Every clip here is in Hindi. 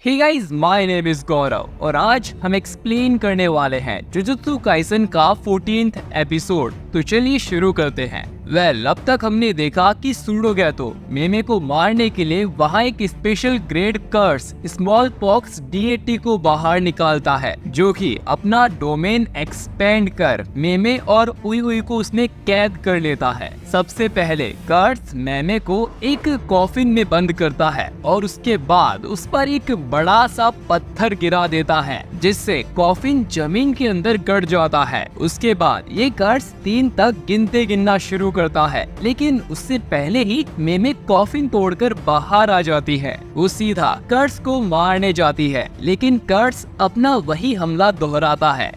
Hey guys, my name is Gaurav और आज हम एक्सप्लेन करने वाले हैं जुजुत्सु काइसन का 14th एपिसोड। तो चलिए शुरू करते हैं। अब तक हमने देखा कि सूडोगैतो मेमे को मारने के लिए वहाँ एक स्पेशल ग्रेड कर्स स्मॉल पॉक्स डीएटी को बाहर निकालता है, जो कि अपना डोमेन एक्सपेंड कर मेमे और उई उई को उसमें कैद कर लेता है। सबसे पहले कर्स मेमे को एक कॉफिन में बंद करता है और उसके बाद उस पर एक बड़ा सा पत्थर गिरा देता है, जिससे कॉफिन जमीन के अंदर गड़ जाता है। उसके बाद ये कर्स 3 तक गिनना शुरू करता है, लेकिन उससे पहले ही मेमे कॉफिन तोड़कर बाहर आ जाती है। वो सीधा कर्स को मारने जाती है, लेकिन कर्स अपना वही हमला दोहराता है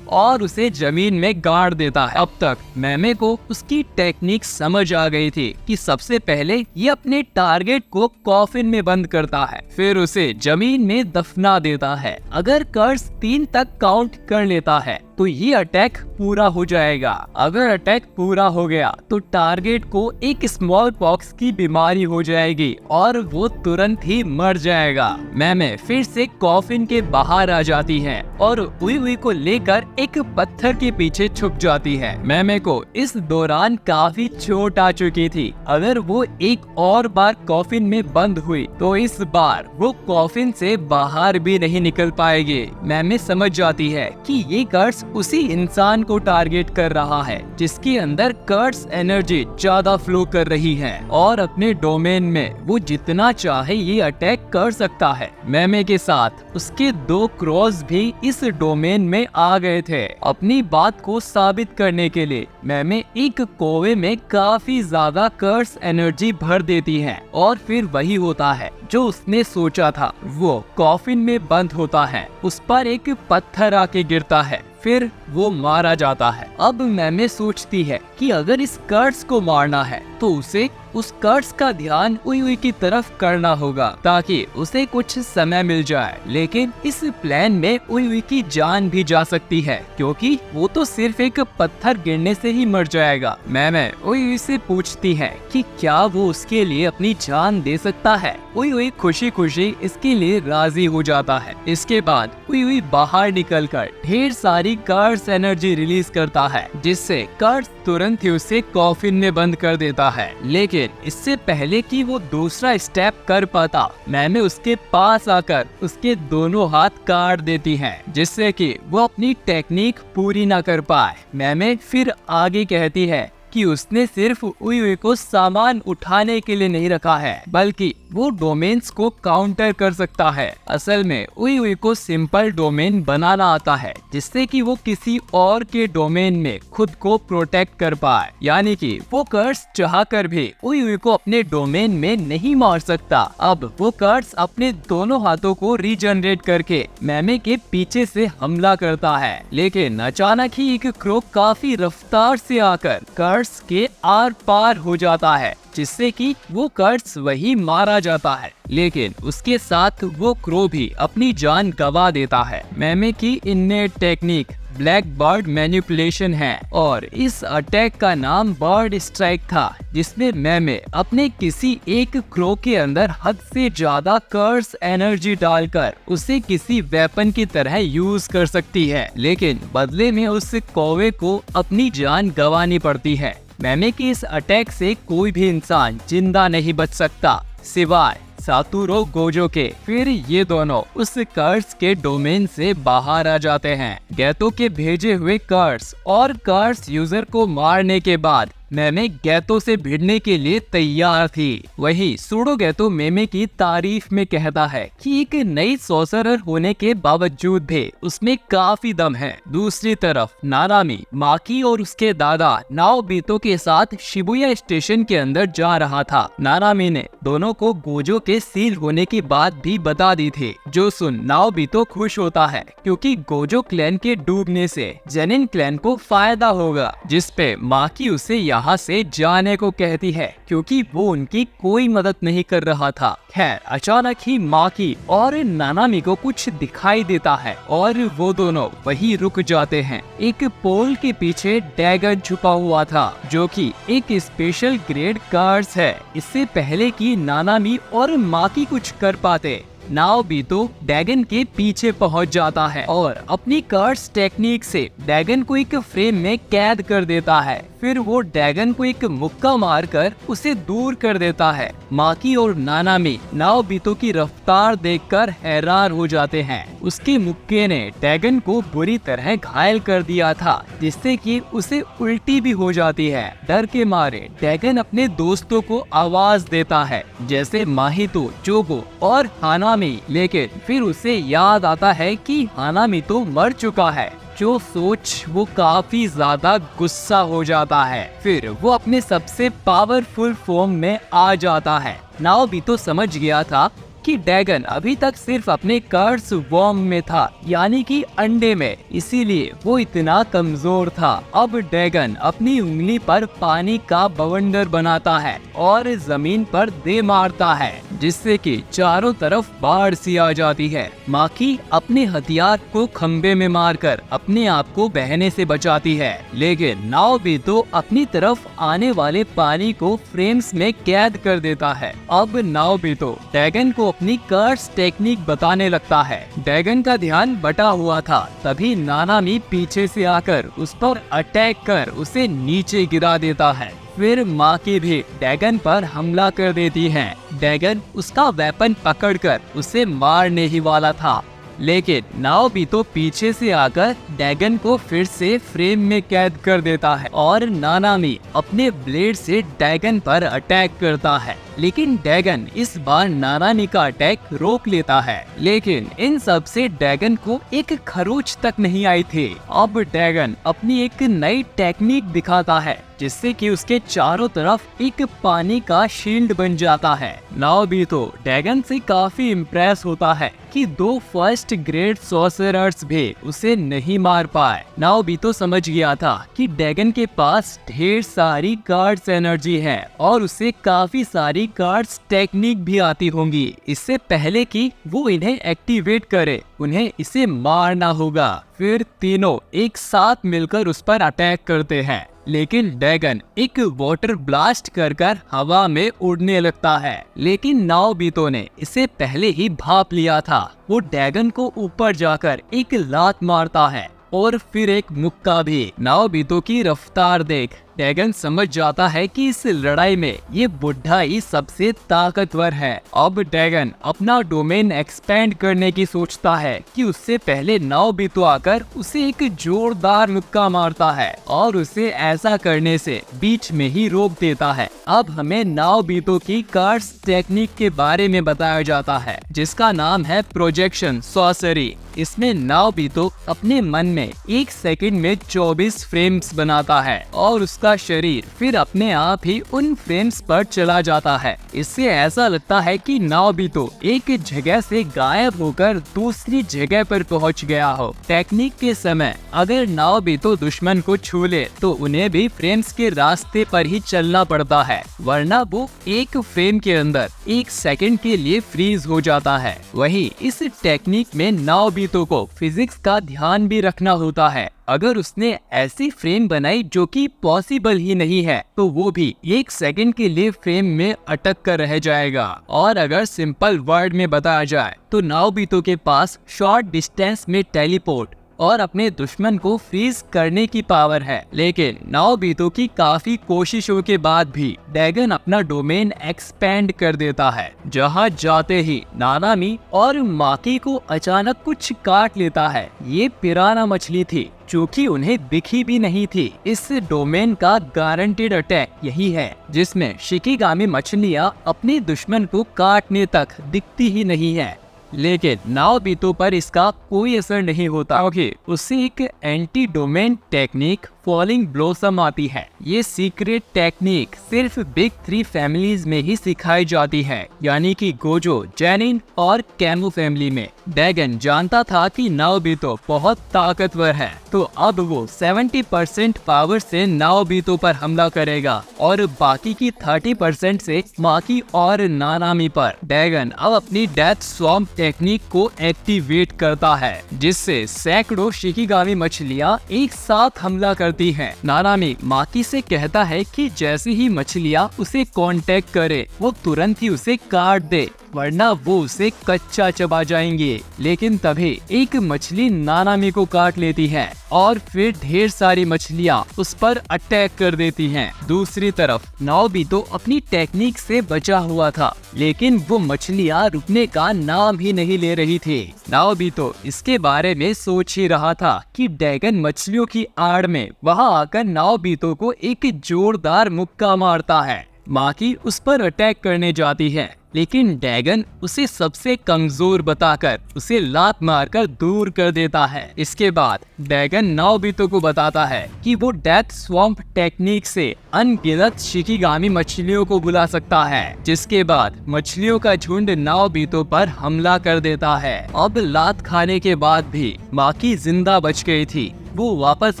और उसे जमीन में गाड़ देता है। अब तक मेमे को उसकी टेक्निक समझ आ गई थी कि सबसे पहले ये अपने टारगेट को कॉफिन में बंद करता है, फिर उसे जमीन में दफना देता है। अगर कर्स 3 तक काउंट कर लेता है तो ये अटैक पूरा हो जाएगा। अगर अटैक पूरा हो गया तो टारगेट को एक स्मॉल पॉक्स की बीमारी हो जाएगी और वो तुरंत ही मर जाएगा। मेमे फिर से कॉफिन के बाहर आ जाती है और उई उई को लेकर एक पत्थर के पीछे छुप जाती है। मेमे को इस दौरान काफी चोट आ चुकी थी। अगर वो एक और बार कॉफिन में बंद हुई तो इस बार वो कॉफिन से बाहर भी नहीं निकल पाएगी। मेमे समझ जाती है कि ये कर्स उसी इंसान को टारगेट कर रहा है जिसके अंदर कर्स एनर्जी ज्यादा फ्लो कर रही है और अपने डोमेन में वो जितना चाहे ये अटैक कर सकता है। मेमे के साथ उसके 2 क्रॉस भी इस डोमेन में आ गए थे। अपनी बात को साबित करने के लिए मेमे एक कोवे में काफी ज्यादा कर्स एनर्जी भर देती है और फिर वही होता है जो उसने सोचा था। वो कॉफिन में बंद होता है, उस पर एक पत्थर आके गिरता है, फिर वो मारा जाता है। अब मेमे सोचती है कि अगर इस कर्स को मारना है तो उसे उस कर्स का ध्यान उई उई की तरफ करना होगा ताकि उसे कुछ समय मिल जाए। लेकिन इस प्लान में उई उई की जान भी जा सकती है, क्योंकि वो तो सिर्फ एक पत्थर गिरने से ही मर जाएगा। मेमे उई उई से पूछती है कि क्या वो उसके लिए अपनी जान दे सकता है। उई उई खुशी खुशी इसके लिए राजी हो जाता है। इसके बाद उई उई बाहर निकलकर ढेर सारी कर्स एनर्जी रिलीज करता है, जिससे कर्स तुरंत ही उसे कॉफिन में बंद कर देता है। लेकिन इससे पहले कि वो दूसरा स्टेप कर पाता, मेमे उसके पास आकर उसके दोनों हाथ काट देती है, जिससे कि वो अपनी टेक्निक पूरी ना कर पाए। मेमे फिर आगे कहती है कि उसने सिर्फ उई उई को सामान उठाने के लिए नहीं रखा है, बल्कि वो डोमेन्स को काउंटर कर सकता है। असल में उई उई को सिंपल डोमेन बनाना आता है, जिससे कि वो किसी और के डोमेन में खुद को प्रोटेक्ट कर पाए। यानी कि वो कर्स चाहकर भी उई उई को अपने डोमेन में नहीं मार सकता। अब वो कर्स अपने दोनों हाथों को रीजनरेट करके मेमे के पीछे से हमला करता है, लेकिन अचानक ही एक क्रो काफी रफ्तार से आकर कर्स के आर पार हो जाता है, जिससे कि वो कर्स वही मारा जाता है। लेकिन उसके साथ वो क्रो भी अपनी जान गवा देता है। मेमे की innate technique black bird manipulation है और इस अटैक का नाम बर्ड स्ट्राइक था, जिसमें मेमे अपने किसी एक क्रो के अंदर हद से ज्यादा कर्स एनर्जी डालकर उसे किसी वेपन की तरह यूज कर सकती है। लेकिन बदले में उस कौवे को अपनी जान गंवानी पड़ती है। मेमे की इस अटैक से कोई भी इंसान जिंदा नहीं बच सकता सिवाय सातोरू गोजो के। फिर ये दोनों उस कर्स के डोमेन से बाहर आ जाते हैं। गैतो के भेजे हुए कर्स और कर्स यूजर को मारने के बाद मेमे गैतो से भिड़ने के लिए तैयार थी। वही सूडोगैतो मेमे की तारीफ में कहता है कि एक नई सॉर्सरर होने के बावजूद भी उसमें काफी दम है। दूसरी तरफ नानामी माकी और उसके दादा नाओबितो के साथ शिबुया स्टेशन के अंदर जा रहा था। नानामी ने दोनों को गोजो के सील होने की बात भी बता दी थी, जो सुन नाओबितो खुश होता है, क्योंकि गोजो क्लैन के डूबने से जेनिन क्लैन को फायदा होगा, जिसपे माकी उसे यहाँ से जाने को कहती है, क्योंकि वो उनकी कोई मदद नहीं कर रहा था। खैर, अचानक ही माकी और नानामी को कुछ दिखाई देता है और वो दोनों वहीं रुक जाते हैं। एक पोल के पीछे डैगन छुपा हुआ था, जो कि एक स्पेशल ग्रेड कर्स है। इससे पहले कि नानामी और माकी कुछ कर पाते, नाओबितो डैगन के पीछे पहुंच जाता है और अपनी कर्स टेक्निक से डैगन को एक फ्रेम में कैद कर देता है। फिर वो डैगन को एक मुक्का मारकर उसे दूर कर देता है। माकी और नानामी नाओबितो की रफ्तार देखकर हैरान हो जाते हैं। उसके मुक्के ने डैगन को बुरी तरह घायल कर दिया था, जिससे कि उसे उल्टी भी हो जाती है। डर के मारे डैगन अपने दोस्तों को आवाज देता है, जैसे माहितो, जोगो और हानामी, लेकिन फिर उसे याद आता है कि हानामी तो मर चुका है। जो सोच वो काफी ज्यादा गुस्सा हो जाता है। फिर वो अपने सबसे पावरफुल फॉर्म में आ जाता है। नाओबितो समझ गया था कि डैगन अभी तक सिर्फ अपने कर्स वॉर्म में था, यानी कि अंडे में, इसीलिए वो इतना कमजोर था। अब डैगन अपनी उंगली पर पानी का बवंडर बनाता है और जमीन पर दे मारता है, जिससे कि चारों तरफ बाढ़ सी आ जाती है। माकी अपने हथियार को खंबे में मारकर अपने आप को बहने से बचाती है, लेकिन नाओबितो अपनी तरफ आने वाले पानी को फ्रेम्स में कैद कर देता है। अब नाओबितो डैगन को अपनी कर्स टेक्निक बताने लगता है। डैगन का ध्यान बटा हुआ था, तभी नानामी पीछे से आकर उस पर अटैक कर उसे नीचे गिरा देता है। फिर माकी भी डैगन पर हमला कर देती है। डैगन उसका वेपन पकड़कर उसे मारने ही वाला था, लेकिन नाओबितो पीछे से आकर डैगन को फिर से फ्रेम में कैद कर देता है और नानामी अपने ब्लेड से डैगन पर अटैक करता है, लेकिन डैगन इस बार नानामी का अटैक रोक लेता है। लेकिन इन सब से डैगन को एक खरोच तक नहीं आई थी। अब डैगन अपनी एक नई टेक्निक दिखाता है, जिससे कि उसके चारों तरफ एक पानी का शील्ड बन जाता है। नाओबितो डैगन से काफी इम्प्रेस होता है कि 2 फर्स्ट ग्रेड सॉर्सरर्स भी उसे नहीं मार पाए। नाओबितो समझ गया था कि डैगन के पास ढेर सारी कार्ड्स एनर्जी है और उसे काफी सारी कार्ड्स टेक्निक भी आती होंगी। इससे पहले कि वो इन्हें एक्टिवेट करे, उन्हें इसे मारना होगा। फिर तीनों एक साथ मिलकर उस पर अटैक करते हैं, लेकिन डैगन एक वाटर ब्लास्ट कर हवा में उड़ने लगता है, लेकिन नाओबितो ने इसे पहले ही भांप लिया था। वो डैगन को ऊपर जाकर एक लात मारता है और फिर एक मुक्का भी। नाओबितो की रफ्तार देख डैगन समझ जाता है कि इस लड़ाई में ये बुढ़ा ही सबसे ताकतवर है। अब डैगन अपना डोमेन एक्सपेंड करने की सोचता है कि उससे पहले नाओबितो आकर उसे एक जोरदार मुक्का मारता है और उसे ऐसा करने से बीच में ही रोक देता है। अब हमें नाओबितो की कार्ड्स टेक्निक के बारे में बताया जाता है, जिसका नाम है प्रोजेक्शन सॉर्सरी। इसमें नाओबितो अपने मन में 1 सेकंड में 24 फ्रेम्स बनाता है और उसका शरीर फिर अपने आप ही उन फ्रेम्स पर चला जाता है। इससे ऐसा लगता है कि नाओबितो एक जगह से गायब होकर दूसरी जगह पर पहुंच गया हो। टेक्निक के समय अगर नाओबितो दुश्मन को छू ले तो उन्हें भी फ्रेम्स के रास्ते पर ही चलना पड़ता है, वरना वो एक फ्रेम के अंदर 1 सेकंड के लिए फ्रीज हो जाता है। वही इस टेक्निक में नाओबितो को फिजिक्स का ध्यान भी रखना होता है। अगर उसने ऐसी फ्रेम बनाई जो कि पॉसिबल ही नहीं है, तो वो भी 1 सेकंड के लिए फ्रेम में अटक कर रह जाएगा। और अगर सिंपल वर्ड में बताया जाए तो नाओबितो के पास शॉर्ट डिस्टेंस में टेलीपोर्ट और अपने दुश्मन को फ्रीज करने की पावर है। लेकिन नाओबितो की काफी कोशिशों के बाद भी डैगन अपना डोमेन एक्सपेंड कर देता है। जहां जाते ही नानामी और माकी को अचानक कुछ काट लेता है। ये पिराना मछली थी जो कि उन्हें दिखी भी नहीं थी। इस डोमेन का गारंटेड अटैक यही है, जिसमें शिकिगामी मछलियां अपने दुश्मन को काटने तक दिखती ही नहीं है। लेकिन नाओबितो पर इसका कोई असर नहीं होता, क्योंकि उससे एक anti domain technique falling blossom आती है। ये सीक्रेट टेक्निक सिर्फ बिग 3 फैमिलीज में ही सिखाई जाती है, यानी कि गोजो, जेनिन और कैमू फैमिली में। डैगन जानता था कि नाओबितो बहुत ताकतवर है, तो अब वो 70% पावर से नाओबितो पर हमला करेगा और बाकी की 30% से माकी और नानामी पर। डैगन अब अपनी डेथ स्वॉर्म टेक्निक को एक्टिवेट करता है, जिससे सैकड़ों शिकिगामी मछलियां एक साथ हमला करती हैं। नानामी माकी से कहता है कि जैसे ही मछलियां उसे कांटेक्ट करे वो तुरंत ही उसे काट दे। वरना वो उसे कच्चा चबा जाएंगे। लेकिन तभी एक मछली नानामी को काट लेती है और फिर ढेर सारी मछलियाँ उस पर अटैक कर देती हैं। दूसरी तरफ नाओबितो अपनी टेक्निक से बचा हुआ था, लेकिन वो मछलियाँ रुकने का नाम ही नहीं ले रही थी। नाओबितो इसके बारे में सोच ही रहा था कि डैगन मछलियों की आड़ में वहां आकर नाओबितो को एक जोरदार मुक्का मारता है। माकी उस पर अटैक करने जाती है, लेकिन डैगन उसे सबसे कमजोर बताकर उसे लात मारकर दूर कर देता है। इसके बाद डैगन नाओबितो को बताता है कि वो डेथ स्वैम्प टेक्निक से अनगिनत शिकिगामी मछलियों को बुला सकता है, जिसके बाद मछलियों का झुंड नाओबितो पर हमला कर देता है। अब लात खाने के बाद भी माकी जिंदा बच गई थी। वो वापस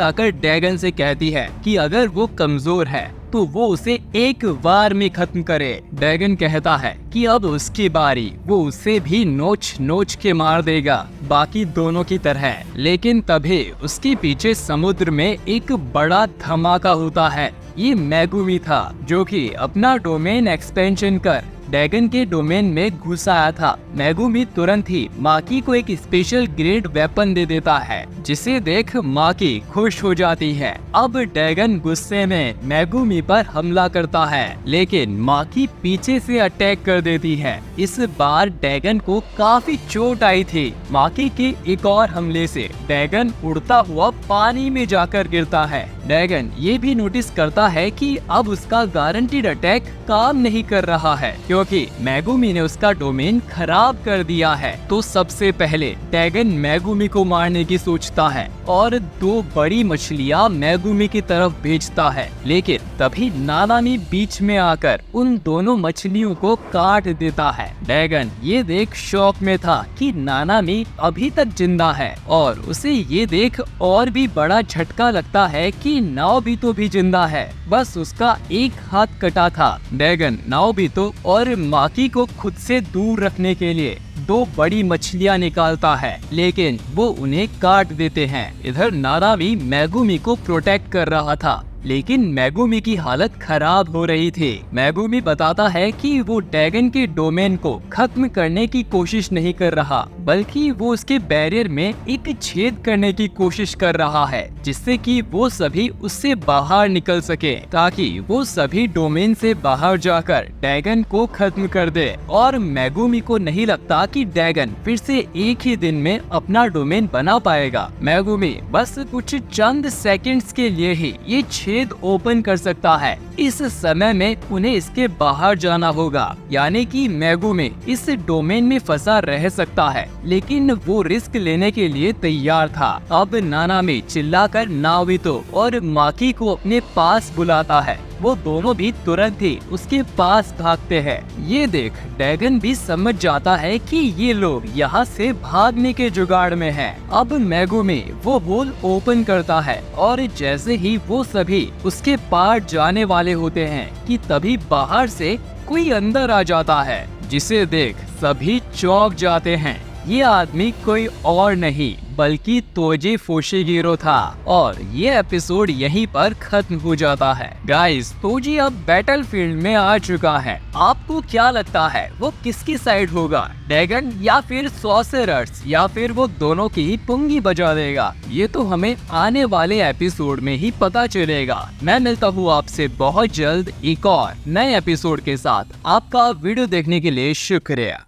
आकर डैगन से कहती है कि अगर वो कमजोर है तो वो उसे एक बार में खत्म करे। डैगन कहता है कि अब उसकी बारी, वो उसे भी नोच नोच के मार देगा, बाकी दोनों की तरह। लेकिन तभी उसके पीछे समुद्र में एक बड़ा धमाका होता है। ये मेगुमी था, जो कि अपना डोमेन एक्सपेंशन कर डैगन के डोमेन में घुस आया था। मेगुमी तुरंत ही माकी को एक स्पेशल ग्रेड वेपन दे देता है, जिसे देख माकी खुश हो जाती है। अब डैगन गुस्से में मेगुमी पर हमला करता है, लेकिन माकी पीछे से अटैक कर देती है। इस बार डैगन को काफी चोट आई थी। माकी के एक और हमले से डैगन उड़ता हुआ पानी में जाकर गिरता है। डैगन ये भी नोटिस करता है कि अब उसका गारंटीड अटैक काम नहीं कर रहा है, क्योंकि मेगुमी ने उसका डोमेन खराब कर दिया है। तो सबसे पहले डैगन मेगुमी को मारने की सोचता है और दो बड़ी मछलियां मेगुमी की तरफ भेजता है, लेकिन तभी नानामी बीच में आकर उन दोनों मछलियों को काट देता है। डैगन ये देख शॉक में था कि नानामी अभी तक जिंदा है, और उसे ये देख और भी बड़ा झटका लगता है कि नाओबितो भी जिंदा है, बस उसका एक हाथ कटा था। डैगन नाओबितो और माकी को खुद से दूर रखने के लिए दो बड़ी मछलियां निकालता है, लेकिन वो उन्हें काट देते हैं। इधर नानामी मेगुमी को प्रोटेक्ट कर रहा था, लेकिन मेगुमी की हालत खराब हो रही थी। मेगुमी बताता है कि वो डैगन के डोमेन को खत्म करने की कोशिश नहीं कर रहा, बल्कि वो उसके बैरियर में एक छेद करने की कोशिश कर रहा है, जिससे कि वो सभी उससे बाहर निकल सके, ताकि वो सभी डोमेन से बाहर जाकर डैगन को खत्म कर दे। और मेगुमी को नहीं लगता कि डैगन फिर से एक ही दिन में अपना डोमेन बना पाएगा। मेगुमी बस कुछ चंद सेकंड्स के लिए ही ये छेद ओपन कर सकता है। इस समय में उन्हें इसके बाहर जाना होगा, यानी कि मेगुमी इस डोमेन में फंसा रह सकता है, लेकिन वो रिस्क लेने के लिए तैयार था। अब नानामी चिल्लाकर नाओबितो और माकी को अपने पास बुलाता है। वो दोनों भी तुरंत ही उसके पास भागते हैं। ये देख डैगन भी समझ जाता है कि ये लोग यहाँ से भागने के जुगाड़ में हैं। अब मेगुमी वो होल ओपन करता है, और जैसे ही वो सभी उसके पार जाने वाले होते हैं कि तभी बाहर से कोई अंदर आ जाता है, जिसे देख सभी चौंक जाते हैं। ये आदमी कोई और नहीं बल्कि तोजी फुशिगिरो था, और ये एपिसोड यहीं पर खत्म हो जाता है। गाइस, तोजी अब बैटलफील्ड में आ चुका है। आपको क्या लगता है वो किसकी साइड होगा, डैगन या फिर सॉर्सरर्स, या फिर वो दोनों की ही पुंगी बजा देगा? ये तो हमें आने वाले एपिसोड में ही पता चलेगा। मैं मिलता हूँ आपसे बहुत जल्द एक और नए एपिसोड के साथ। आपका वीडियो देखने के लिए शुक्रिया।